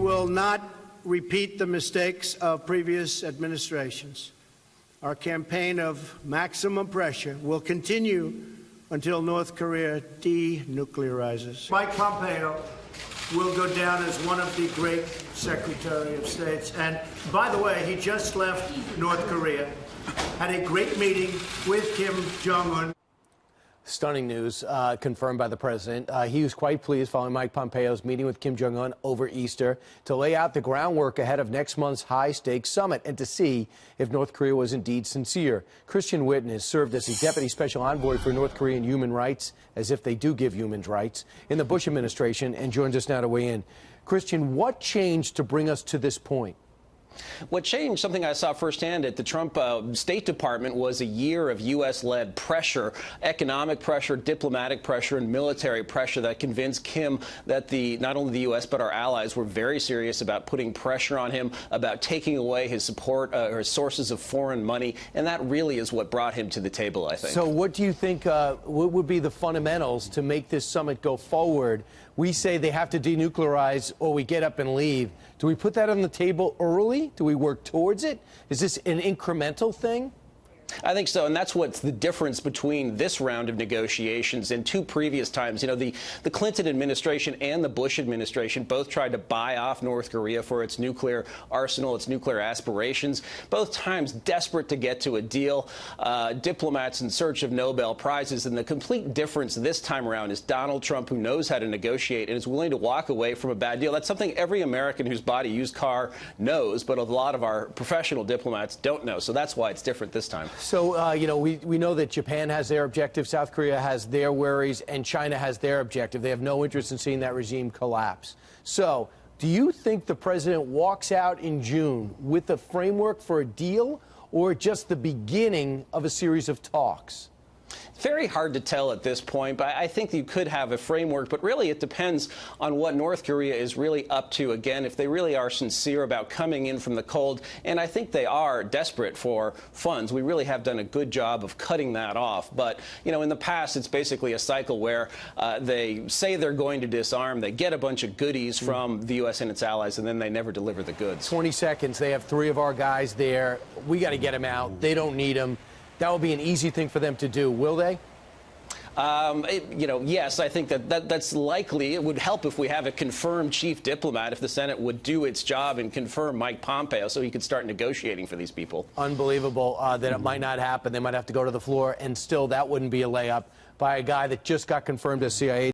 will not repeat the mistakes of previous administrations. Our campaign of maximum pressure will continue until North Korea denuclearizes. Mike Pompeo will go down as one of the great Secretary of States. And by the way, he just left North Korea, had a great meeting with Kim Jong Un. Stunning news confirmed by the president. He was quite pleased following Mike Pompeo's meeting with Kim Jong Un over Easter to lay out the groundwork ahead of next month's high-stakes summit and to see if North Korea was indeed sincere. Christian Witten has served as the Deputy Special Envoy for North Korean human rights, as if they do give human rights, in the Bush administration, and joins us now to weigh in. Christian, what changed to bring us to this point? What changed, something I saw firsthand at the Trump State Department, was a year of U.S.-led pressure, economic pressure, diplomatic pressure, and military pressure that convinced Kim that not only the U.S. but our allies were very serious about putting pressure on him, about taking away his support or his sources of foreign money, and that really is what brought him to the table, I think. So what do you think what would be the fundamentals to make this summit go forward? We say they have to denuclearize or we get up and leave. Do we put that on the table early? Do we work towards it? Is this an incremental thing? I think so, and that's what's the difference between this round of negotiations and two previous times. You know, the Clinton administration and the Bush administration both tried to buy off North Korea for its nuclear arsenal, its nuclear aspirations, both times desperate to get to a deal, diplomats in search of Nobel Prizes. And the complete difference this time around is Donald Trump, who knows how to negotiate and is willing to walk away from a bad deal. That's something every American who's bought a used car knows, but a lot of our professional diplomats don't know. So that's why it's different this time. So, you know, we know that Japan has their objective, South Korea has their worries, and China has their objective. They have no interest in seeing that regime collapse. So, do you think the president walks out in June with a framework for a deal or just the beginning of a series of talks? Very hard to tell at this point, but I think you could have a framework. But really, it depends on what North Korea is really up to. Again, if they really are sincere about coming in from the cold, and I think they are desperate for funds. We really have done a good job of cutting that off. But, you know, in the past, it's basically a cycle where they say they're going to disarm, they get a bunch of goodies from the U.S. and its allies, and then they never deliver the goods. 20 seconds. They have 3 of our guys there. We got to get them out. They don't need them. That would be an easy thing for them to do, will they? You know, yes, I think that's likely. It would help if we have a confirmed chief diplomat, if the Senate would do its job and confirm Mike Pompeo so he could start negotiating for these people. Unbelievable that it might not happen. They might have to go to the floor, and still that wouldn't be a layup by a guy that just got confirmed as CIA